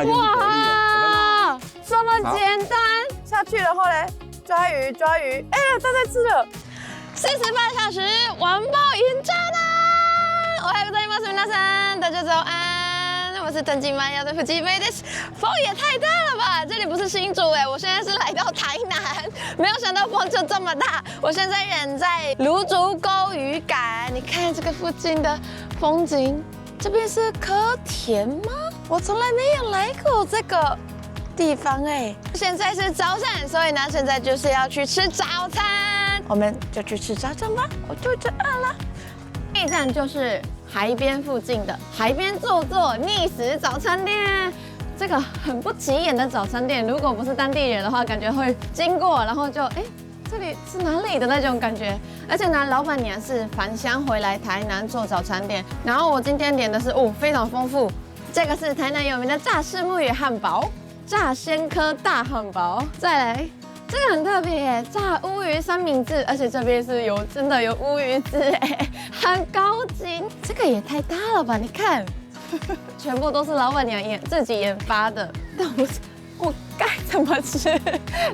它就是得力的。哇，这么简单！下去然后嘞，抓鱼抓鱼，哎呀，它在吃了。48小时完爆赢炸弹！おはようございます，皆さん，大家早安。我是登记玛雅的夫妻妹的，风也太大了吧！这里不是新竹哎，我现在是来到台南，没有想到风就这么大。我现在人在芦竹沟渔港，你看这个附近的风景，这边是柯田吗？我从来没有来过这个地方哎。现在是早餐，所以呢，现在就是要去吃早餐。我们就去吃早餐吧，我肚子饿了。这一站就是海边附近的海边坐坐逆时早餐店，这个很不起眼的早餐店，如果不是当地人的话，感觉会经过，然后就这里是哪里的那种感觉。而且呢，老板娘是返乡回来台南做早餐店，然后我今天点的是非常丰富，这个是台南有名的炸虱目鱼汉堡，炸鲜科大汉堡，再来。这个很特别耶，炸乌鱼三明治，而且这边是真的有乌鱼子哎，很高级。这个也太大了吧？你看，全部都是老板娘自己研发的。但我该怎么吃？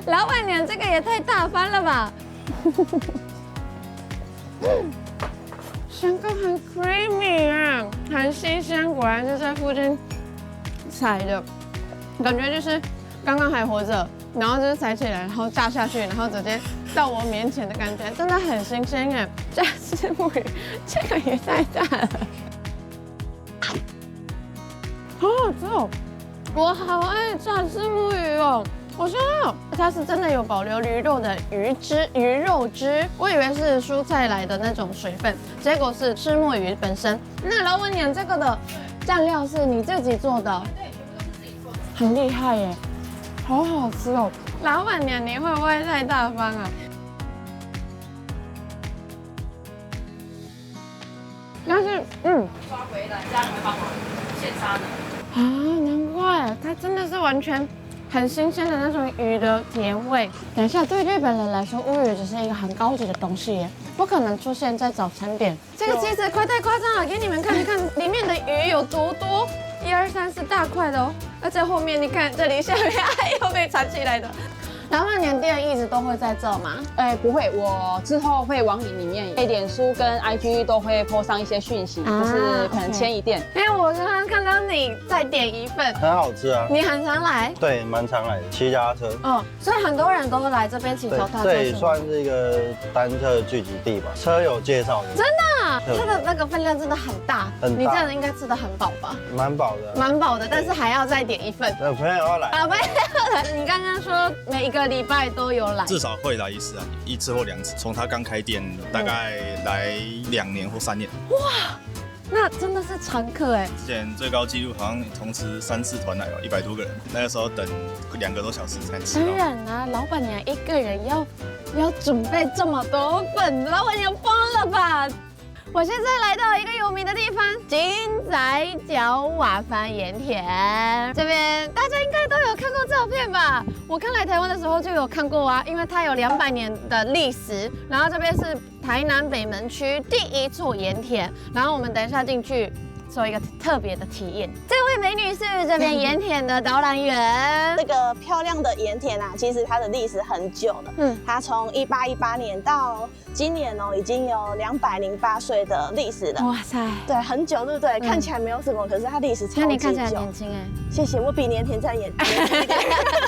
老板娘这个也太大方了吧！香菇很 creamy 啊，很新鲜，果然是在附近采的，感觉就是刚刚还活着。然后就是采起来，然后炸下去，然后直接到我面前的感觉，真的很新鲜耶！炸虱目鱼，这个也太大了，好好吃哦！我好爱炸虱目鱼哦！我想想，它是真的有保留鱼肉的鱼肉汁，我以为是蔬菜来的那种水分，结果是虱目鱼本身。那老板娘这个的酱料是你自己做的？对，全部都是自己做的，很厉害耶！好好吃哦！老板娘，你会不会太大方啊？但是，抓回来，家人会帮忙现杀的。啊，难怪它真的是完全很新鲜的那种鱼的甜味。等一下，对日本人来说，乌鱼只是一个很高级的东西耶，不可能出现在早餐店。这个其实太夸张了，给你们看一看里面的鱼有多多，1、2、3是大块的哦。而且后面你看，这里下面还有被藏起来的。老板娘店一直都会在这吗？不会，我之后会往里面，脸书跟 IG 都会 po 上一些讯息，就是可能迁移店。我刚刚看到你再点一份，很好吃啊。你很常来？对，蛮常来的，骑脚踏车。所以很多人都会来这边骑脚踏车。这也算是一个单车聚集地吧，车友介绍的。真的啊，它的那个分量真的很大，你这样应该吃得很饱吧？蛮饱的，蛮饱的，但是还要再点一份。朋友要来啊，朋友要来。你刚刚说每一个礼拜都有来，至少会来1次啊，1次或2次。从他刚开店，大概来2年或3年。哇，那真的是常客哎。之前最高纪录好像同时3次团来吧，100多个人，那个时候等2个多小时才能吃到。当然啦，老板娘一个人要准备这么多份，老板娘疯了吧？我现在来到一个有名的地方——金仔角瓦房盐田。这边大家应该都有看过照片吧？我刚来台湾的时候就有看过啊，因为它有200年的历史。然后这边是台南北门区第1处盐田，然后我们等一下进去做一个特别的体验。这位美女是这边盐田的导览员。这个漂亮的盐田啊，其实它的历史很久了。它从1818年到今年已经有208岁的历史了。哇塞，对，很久，对不对？看起来没有什么，可是它历史超级久。那你看起来很年轻哎。谢谢，我比盐田在盐田一点。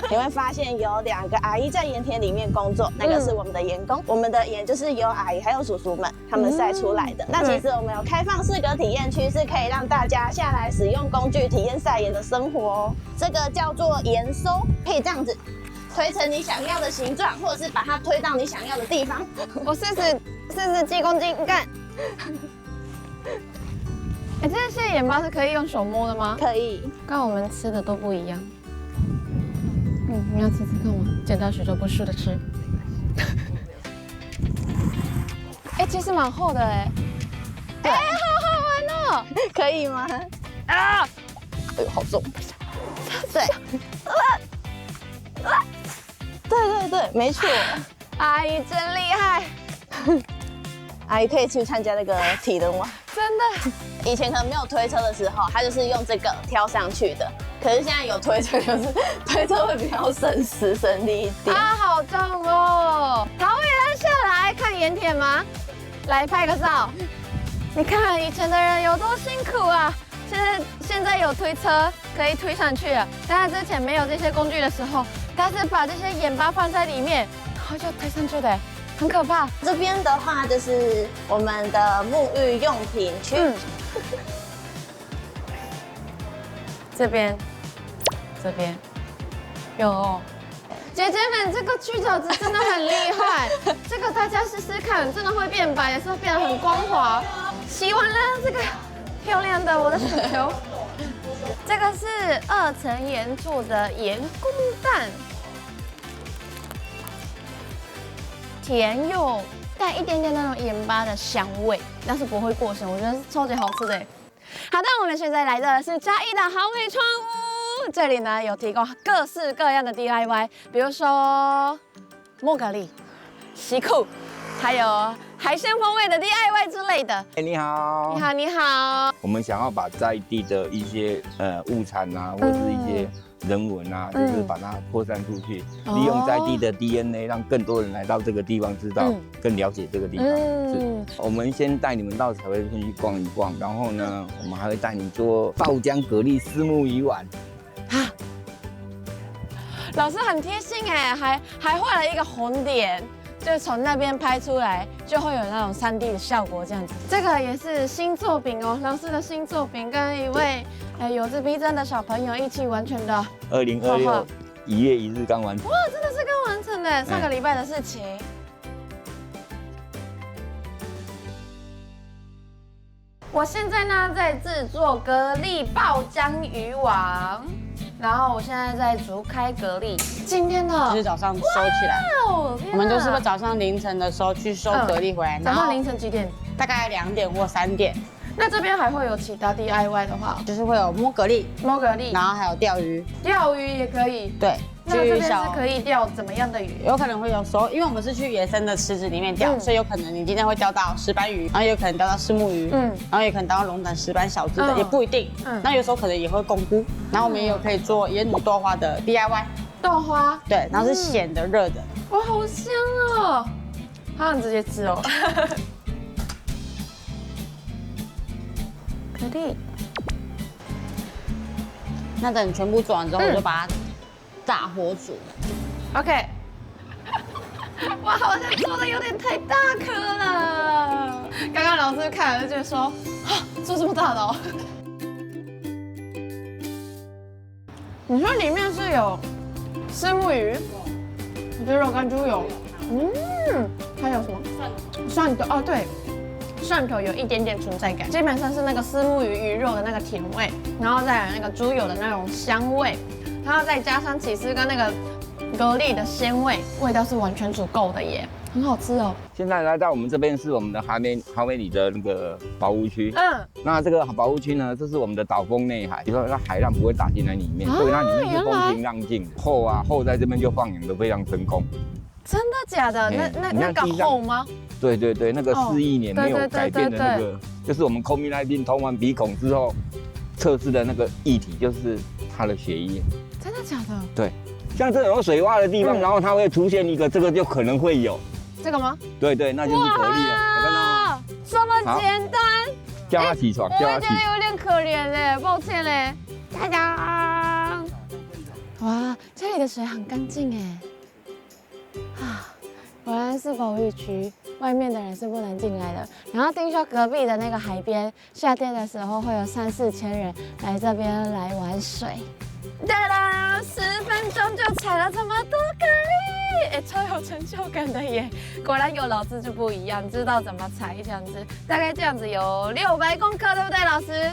你会发现有2个阿姨在盐田里面工作，那个是我们的盐工，我们的盐就是由阿姨还有叔叔们他们晒出来的。那其实我们有开放4个体验区，是可以让大家下来使用工具体验晒盐的生活哦。这个叫做盐收，可以这样子推成你想要的形状，或者是把它推到你想要的地方。我试试几公斤，你看。这些盐巴是可以用手摸的吗？可以。跟我们吃的都不一样。你要吃吃看吗？剪刀石头布试着吃。其实蛮厚的哎。好好玩哦！可以吗？啊！哎呦，好重。对。对，没错。阿姨真厉害。阿姨可以去参加那个体能吗？真的。以前可能没有推车的时候，它就是用这个挑上去的。可是现在有推车，就是推车会比较省时省力一点。啊，好重哦！桃园下来看盐田吗？来拍个照。你看以前的人有多辛苦啊！现在有推车可以推上去了，但是之前没有这些工具的时候，他是把这些盐巴放在里面，然后就推上去的，很可怕。这边的话就是我们的沐浴用品区。这边有哦。姐姐们，这个去角质真的很厉害，这个大家试试看，真的会变白，也是会变得很光滑。洗完了这个漂亮的我的手球，这个是2层盐做的盐公蛋，甜又带一点点那种盐巴的香味，但是不会过咸，我觉得是超级好吃的。好的，我们现在来到的是嘉义的豪美窗屋，这里呢有提供各式各样的 DIY， 比如说莫格利、西裤，还有海鲜风味的 DIY 之类的。你好，你好，你好。我们想要把在地的一些物产啊，或者是一些人文啊，就是把它扩散出去，利用在地的 DNA， 让更多人来到这个地方，知道更了解这个地方。是，我们先带你们到彩绘村去逛一逛，然后呢，我们还会带你做爆浆蛤蜊虱目鱼丸。啊，老师很贴心哎，还画了一个红点。就从那边拍出来，就会有那种3D 的效果，这样子。这个也是新作品哦，老师的新作品，跟一位有自闭症的小朋友一起完成的。2026 1月1日刚完成。哇，真的是刚完成的，上个礼拜的事情。我现在呢在制作蛤蜊爆浆鱼丸。然后我现在在竹开蛤蜊，今天的就是早上收起来。哦，我们都是早上凌晨的时候去收蛤蜊回来，早上凌晨几点？大概2点或3点。那这边还会有其他 DIY 的话，就是会有摸蛤蜊，然后还有钓鱼，钓鱼也可以。对，那这边是可以钓怎么样的鱼？有可能会有熟，因为我们是去野生的池子里面钓，所以有可能你今天会钓到石斑鱼，然后有可能钓到虱目鱼，然后也可能钓到龙胆、石斑小只的，也不一定。那有时候可能也会共菇，然后我们也有可以做椰乳豆花的 DIY， 豆花，对，然后是咸的、热的，哇，好香哦！好想直接吃哦。蛤蜊，那等全部做完之后，我就把它大火煮。OK。哇，好像做的有点太大颗了。刚刚老师看了就觉得说，啊，做这么大的哦。你说里面是有虱目鱼，鸡肉跟猪油，还有什么蒜头？哦，对。蒜头有一点点存在感，基本上是那个虱目鱼鱼肉的那个甜味，然后再有那个猪油的那种香味，然后再加上起司跟那个蛤蜊的鲜味，味道是完全足够的耶，很好吃哦。现在来到我们这边是我们的豪美里的那个保护区。那这个保护区呢，这是我们的岛风内海，比如说它海浪不会打进来里面，所以它里面是风平浪静。后在这边就放养的非常成功。真的假的？那个后吗？对，那个4亿年没有改变的那个，就是我们 COVID-19 通完鼻孔之后测试的那个液体，就是它的血液。真的假的？对，像这种有水洼的地方，然后它会出现一个，这个就可能会有。这个吗？对，那就是蛤蜊了，有看到吗？这么简单？叫它起床，我会觉得有点可怜嘞，抱歉嘞。大家，哇，这里的水很干净哎。果然是保育区，外面的人是不能进来的。然后听说隔壁的那个海边，夏天的时候会有3、4千人来这边来玩水。哒啦，10分钟就采了这么多蛤蜊，超有成就感的耶！果然有老师就不一样，知道怎么采这样子。大概这样子有600公克，对不对，老师？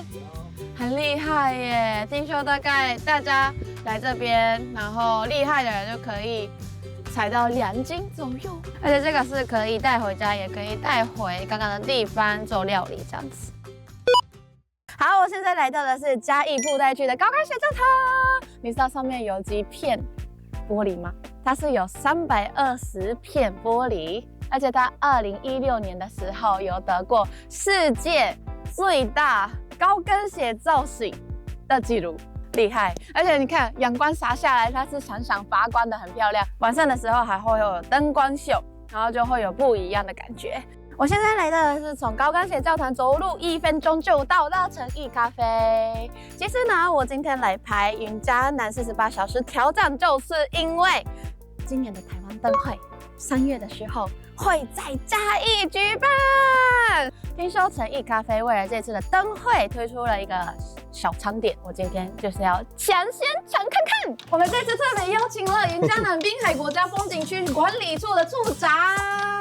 很厉害耶！听说大概大家来这边，然后厉害的人就可以采到2斤左右，而且这个是可以带回家，也可以带回刚刚的地方做料理这样子。好，我现在来到的是嘉义布袋区的高开水教堂。你知道上面有几片玻璃吗？它是有320片玻璃，而且它2016年的时候有得过世界最大高跟鞋造型的记录。厉害，而且你看阳光洒下来，它是闪闪发光的，很漂亮。晚上的时候还会有灯光秀，然后就会有不一样的感觉。我现在来的是从高跟鞋教堂走路1分钟就到的诚意咖啡。其实呢，我今天来拍云嘉南48小时挑战，就是因为今年的台湾灯会3月的时候会在嘉义举办。听说诚意咖啡为了这次的灯会推出了一个小餐点，我今天就是要先尝看看。我们这次特别邀请了云嘉南滨海国家风景区管理处的处长。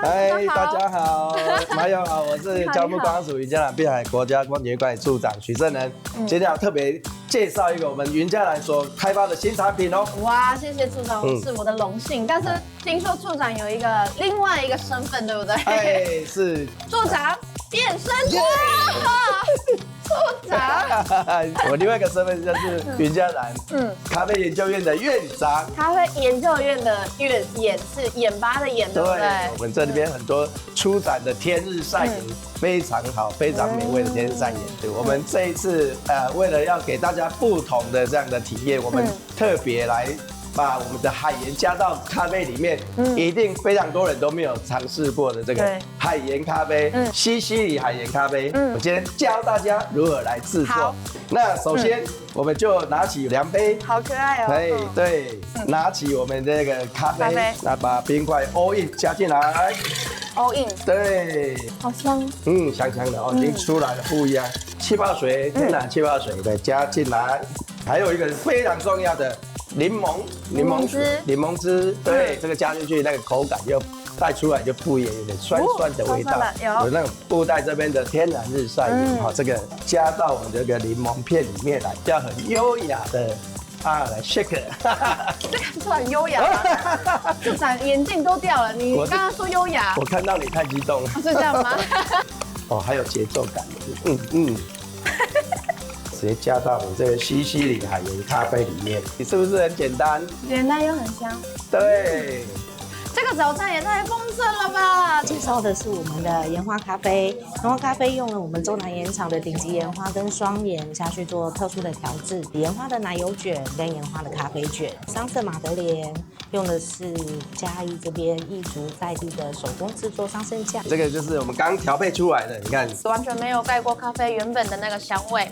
嗨，大家好，马友好，我是交通管署云嘉南滨海国家风景区管理处长许正仁。今天要特别介绍一个我们云嘉南所开发的新产品哦。哇，谢谢处长，是我的荣幸。但是听说处长有另外一个身份，对不对？哎，是处长变身。处长，我另外一个身份就是云嘉南咖啡研究院的院长。咖啡研究院的眼是眼巴的眼，对不对？我们这里边很多出产的天日晒盐非常好，非常美味的天日晒盐。对，我们这一次为了要给大家不同的这样的体验，我们特别来把我们的海盐加到咖啡里面，一定非常多人都没有尝试过的这个海盐咖啡，西西里海盐咖啡。我今天教大家如何来制作。那首先我们就拿起量杯，好可爱哦。哎，对，拿起我们这个咖啡，那把冰块 all in 加进来。all in。对，好香。香香的哦，已经出来了，不一样。气泡水，天然气泡水再加进来，还有一个非常重要的。柠檬汁，对，这个加进去，那个口感就带出来就不一样，有点酸酸的味道，有那种布袋这边的天然日晒盐，好，这个加到我们这个柠檬片里面来，要很优雅的来 shake， 这看出来很优雅吗？处长眼镜都掉了，你刚刚说优雅，我看到你太激动了，是这样吗？哦，还有节奏感，直接加到我们这个西西里海盐咖啡里面，你是不是很简单？简单又很香。对，这个早餐也太丰盛了吧！介绍的是我们的盐花咖啡，盐花咖啡用了我们中南盐场的顶级盐花跟双盐下去做特殊的调制，盐花的奶油卷跟盐花的咖啡卷，桑葚马德莲用的是嘉义这边义族在地的手工制作桑葚酱，这个就是我们刚调配出来的，你看完全没有盖过咖啡原本的那个香味。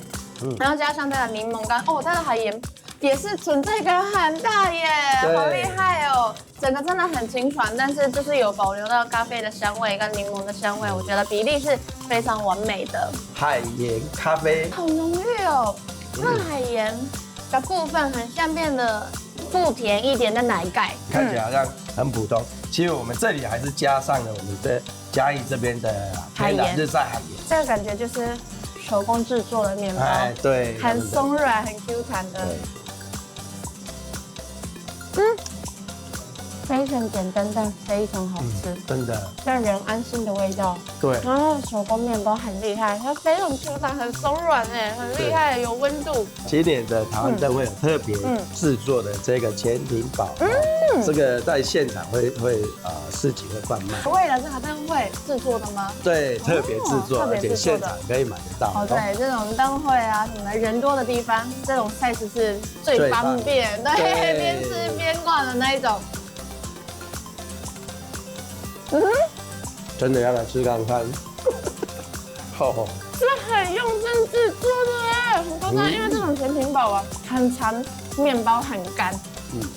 然后加上它的柠檬干，它的海盐也是存在感很大耶，好厉害哦！整个真的很清爽，但是就是有保留到咖啡的香味跟柠檬的香味，我觉得比例是非常完美的。海盐咖啡好浓郁哦，那海盐的部分很像变得不甜一点的奶盖，看起来好像很普通，其实我们这里还是加上了我们的嘉义这边的天然日晒海盐，这个感觉就是手工制作的面包，对，很松软、很 Q 弹的。非常简单但非常好吃，真的让人安心的味道。对，然后手工面包很厉害，它非常 Q 弹，很松软很厉害，有温度。今年的台湾灯会有特别制作的这个潜艇堡，这个在现场会市集会贩卖。为了这个灯会制作的吗？对，特别制作，而且现场可以买得到。对，这种灯会啊，什么人多的地方，这种 size 是最方便，对，边吃边逛的那一种。真的要来吃看看。是很用心制作的耶，很夸张。因为这种甜品堡啊，很长，面包很干，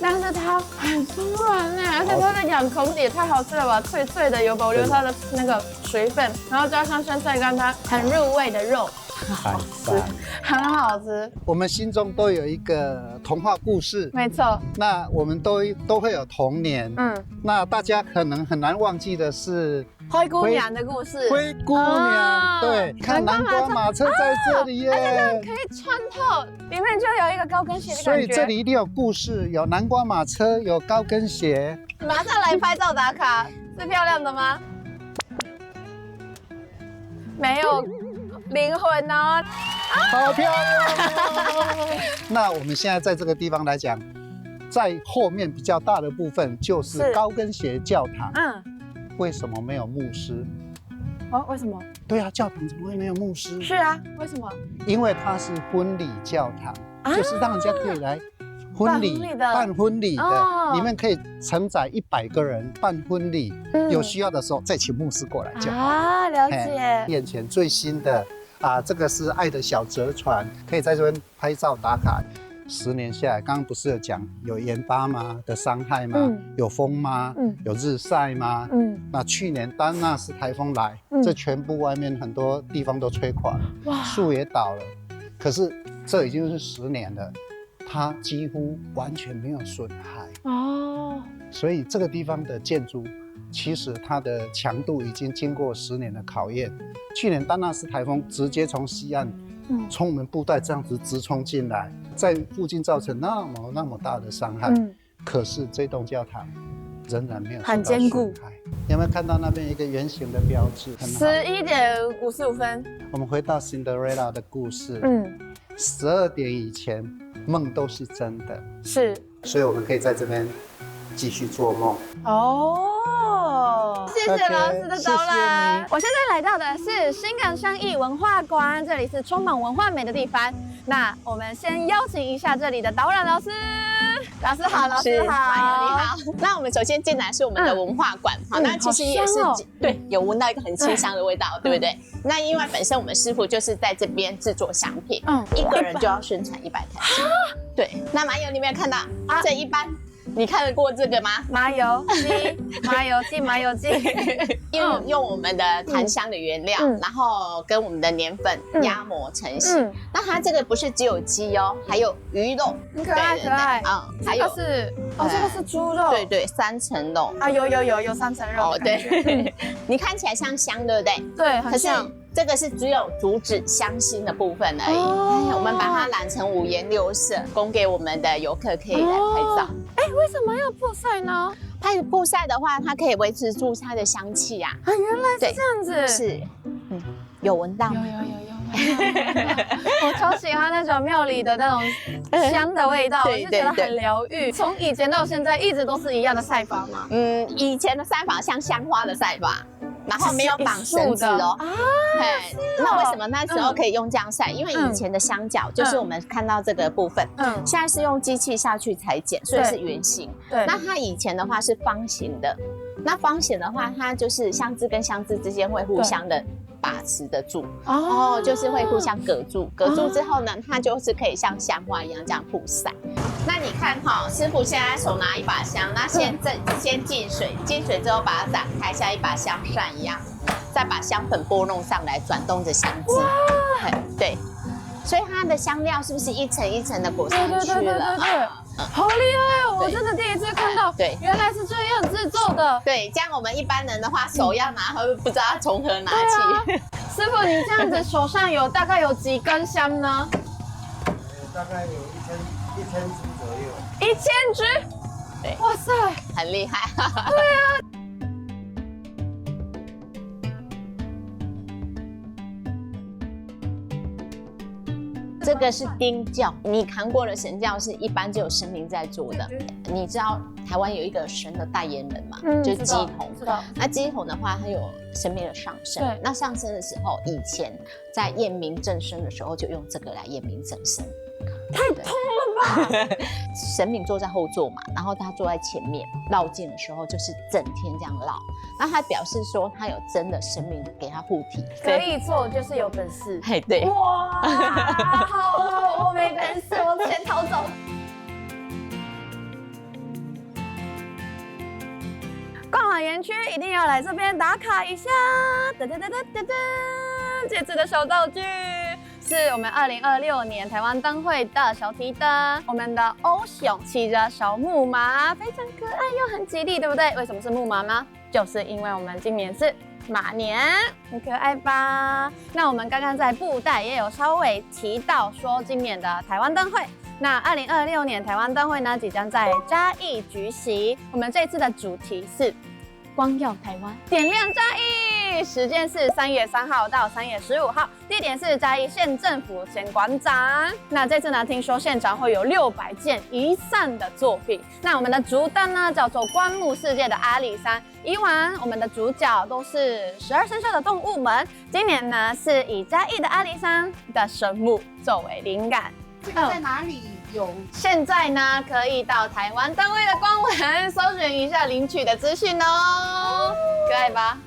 但是它很松软而且它的养虫也太好吃了吧，脆脆的，有保留它的那个水分，然后加上酸菜干，它很入味的肉。好吃，很好吃。我们心中都有一个童话故事，没错。那我们都会有童年，那大家可能很难忘记的是灰姑娘的故事。灰姑娘，对，看南瓜马车在这里耶，而且这样可以穿透，里面就有一个高跟鞋的感觉。所以这里一定有故事，有南瓜马车，有高跟鞋。马上来拍照打卡，是漂亮的吗？没有。灵魂哦，好漂亮哦！那我们现在在这个地方来讲，在后面比较大的部分就是高跟鞋教堂。为什么没有牧师？哦，为什么？对啊，教堂怎么会没有牧师？是啊，为什么？因为它是婚礼教堂，就是让人家可以来办婚礼的，里面可以承载100个人办婚礼，有需要的时候再请牧师过来就好。啊，了解。眼前最新的这个是爱的小折船，可以在这边拍照打卡。10年下来，刚刚不是有讲有盐巴吗的伤害吗？有风吗？有日晒吗？那去年丹纳斯台风来，这全部外面很多地方都吹垮了，树也倒了。可是这已经是10年了，它几乎完全没有损害哦。所以这个地方的建筑，其实它的强度已经经过10年的考验。去年丹纳斯台风直接从西岸，从我们布袋这样子直冲进来，在附近造成那么大的伤害。可是这栋教堂仍然没有很坚固。有没有看到那边一个圆形的标志？11点55分。我们回到 Cinderella 的故事。12点以前梦都是真的。是。所以我们可以在这边继续做梦。哦，谢谢老师的导览。我现在来到的是新港商艺文化馆，这里是充满文化美的地方。那我们先邀请一下这里的导览老师。老师好，老师好，你好。那我们首先进来是我们的文化馆，好，那其实也是对，有闻到一个很清香的味道，对不对？那因为本身我们师傅就是在这边制作香品，一个人就要生产100台。对，那麻油你有没有看到？这一般。你看得过这个吗？麻油鸡，用我们的檀香的原料，然后跟我们的年粉压磨成型。那它这个不是只有鸡哦，还有鱼肉，很可爱可爱。还有这个是猪肉，对，3层肉啊，有3层肉。哦，对，你看起来像香，对不对？对，很像。这个是只有主旨香心的部分而已，我们把它染成5颜6色，供给我们的游客可以来拍照。为什么要曝晒呢？它曝晒的话，它可以维持住它的香气啊。原来是这样子。是，有闻到？有。我超喜欢那种庙里的那种香的味道，我就觉得很疗愈。从以前到现在，一直都是一样的晒法吗？以前的晒法像香花的晒法。然后没有绑绳子哦，那为什么那时候可以用这样晒？因为以前的香角就是我们看到这个部分，现在是用机器下去裁剪，所以是圆形。对，那它以前的话是方形的，那方形的话，它就是香枝跟香枝之间会互相的把持得住，就是会互相隔住，隔住之后呢，它就是可以像香花一样这样曝晒。那你看哈，师傅现在手拿一把香，那先进水，进水之后把它展开，像一把香扇一样，再把香粉拨弄上来，转动着香枝。对，所以它的香料是不是一层一层的裹上去了？好厉害哦！我真的第一次看到，原来是这样制作的。对，这样我们一般人的话，手要拿，会不知道要从何拿起。师傅，你这样子手上大概有几根香呢？大概有1000支左1000右。支？对，哇塞，很厉害。对啊。这个是丁教，你看过的神教是一般只有神明在做的。你知道台湾有一个神的代言人吗？就是鸡童。那鸡童的话，它有神明的上身。那上身的时候，以前在验明正身的时候，就用这个来验明正身。太痛了吧！神明坐在后座嘛，然后他坐在前面，绕境的时候就是整天这样绕。那他表示说，他有真的神明给他护体，可以做就是有本事。对。哇，好，我没本事，我先逃走。逛完园区一定要来这边打卡一下。这次的小道具是我们2026年台湾灯会的小提灯，我们的欧熊骑着小木马，非常可爱又很吉利，对不对？为什么是木马呢？就是因为我们今年是马年，很可爱吧？那我们刚刚在布袋也有稍微提到说今年的台湾灯会。那2026年台湾灯会呢，即将在嘉义举行。我们这次的主题是光耀台湾，点亮嘉义。时间是3月3号到3月15号，地点是嘉义县政府前馆长。那这次呢，听说现场会有600件移山的作品。那我们的主灯呢，叫做观目世界的阿里山，以往我们的主角都是12生肖的动物们，今年呢是以嘉义的阿里山的神木作为灵感。这个在哪里有？现在呢可以到台湾灯会的官网搜寻一下领取的资讯哦，可爱吧？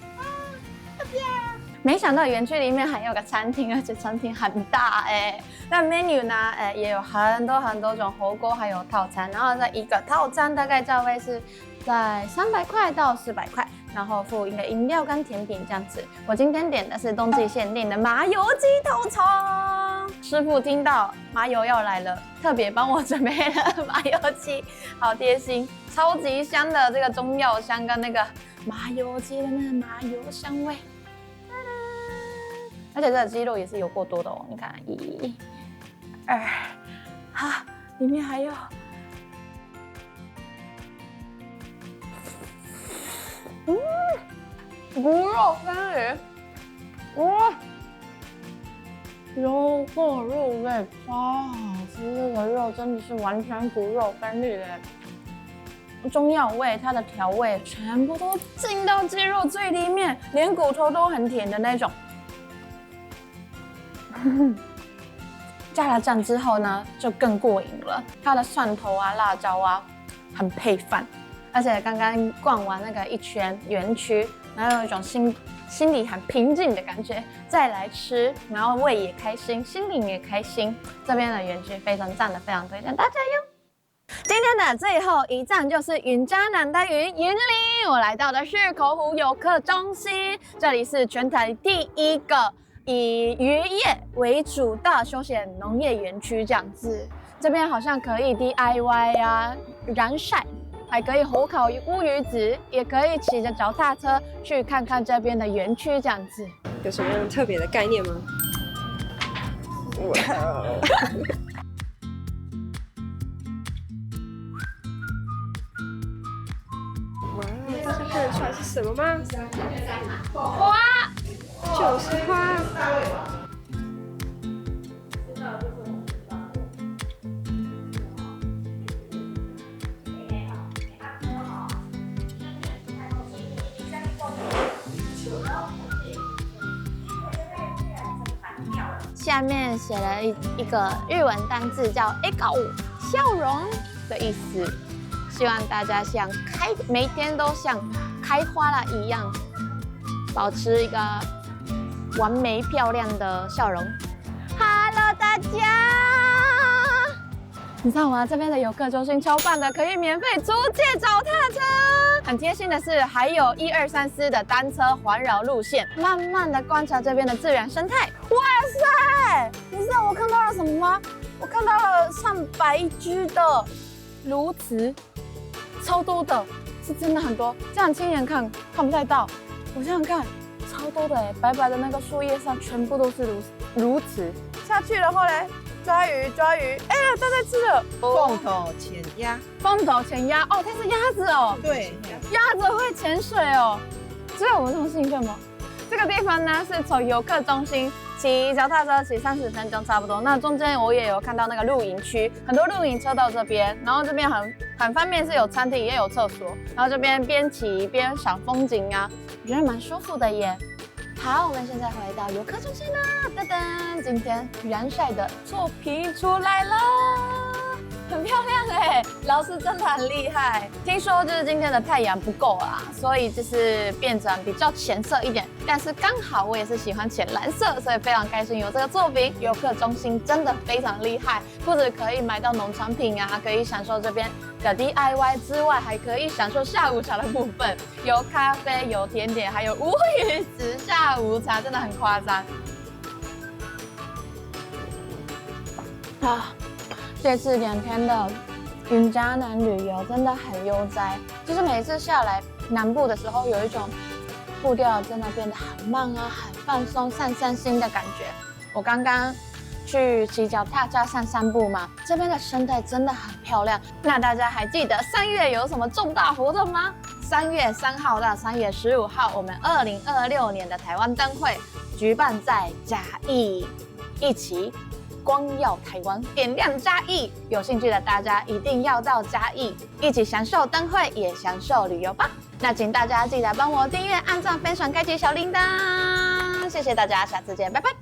没想到园区里面还有个餐厅，而且餐厅很大哎。那 menu 呢，也有很多种火锅，还有套餐。然后这一个套餐大概价位是在300块到400块，然后附一个饮料跟甜品这样子。我今天点的是冬季限定的麻油鸡套餐。师傅听到麻油要来了，特别帮我准备了麻油鸡，好贴心，超级香的这个中药香跟那个麻油鸡的那个麻油香味。而且这个鸡肉也是有够多的哦，你看，1、2，哈，里面还有，骨肉分离，哇，有够入味，超好吃！这个肉真的是完全骨肉分离的。中药味，它的调味全部都进到鸡肉最里面，连骨头都很甜的那种。加了酱之后呢，就更过瘾了。它的蒜头啊、辣椒啊，很配饭。而且刚刚逛完那个一圈园区，然后有一种心里很平静的感觉，再来吃，然后胃也开心，心里也开心。这边的园区非常赞的，非常推荐大家哟。今天的最后一站就是云嘉南的云林，我来到的是口湖游客中心，这里是全台第一个以渔业为主的休闲农业园区这样子。这边好像可以 DIY 啊，燃晒，还可以火烤乌鱼子，也可以骑着脚踏车去看看这边的园区这样子。有什么样特别的概念吗？哇！大家看得出来是什么吗？花，就是花。下面写了一个日文单字叫“笑顔”，笑容的意思。希望大家每天都像开花了一样，保持一个完美漂亮的笑容。Hello， 大家，你知道吗？这边的游客中心超棒的，可以免费租借脚踏车。很贴心的是，还有1、2、3、4的单车环绕路线，慢慢的观察这边的自然生态。哇塞！你知道我看到了什么吗？我看到了上百只的鸬鹚，超多的，是真的很多。这样亲眼看不太到，我想想看，超多的哎，白白的那个树叶上全部都是鸬鹚。下去然后嘞，抓鱼，哎呀，它在吃了。凤头潜鸭，凤头潜鸭哦，它是鸭子哦。对，鸭子会潜水哦，只有我们这么兴奋吗？这个地方呢是从游客中心骑脚踏车骑30分钟差不多。那中间我也有看到那个露营区，很多露营车到这边，然后这边很方便，是有餐厅也有厕所，然后这边边骑边赏风景啊，我觉得蛮舒服的耶。好，我们现在回到游客中心啦，噔噔，今天燃晒的作品出来了。很漂亮哎，老师真的很厉害。听说就是今天的太阳不够啦，所以就是变成比较浅色一点。但是刚好我也是喜欢浅蓝色，所以非常开心有这个作品。游客中心真的非常厉害，不止可以买到农产品啊，可以享受这边的 DIY 之外，还可以享受下午茶的部分，有咖啡、有甜点，还有乌鱼子下午茶，真的很夸张啊！这次2天的云嘉南旅游真的很悠哉，就是每次下来南部的时候，有一种步调真的变得很慢啊，很放松、散心的感觉。我刚刚去骑脚踏车散步嘛，这边的生态真的很漂亮。那大家还记得3月有什么重大活动吗？3月3号到3月15号，我们2026年的台湾灯会举办在嘉义，一起光耀台湾，点亮嘉义。有兴趣的大家一定要到嘉义，一起享受灯会，也享受旅游吧。那请大家记得帮我订阅、按赞、分享、开启小铃铛，谢谢大家，下次见，拜拜。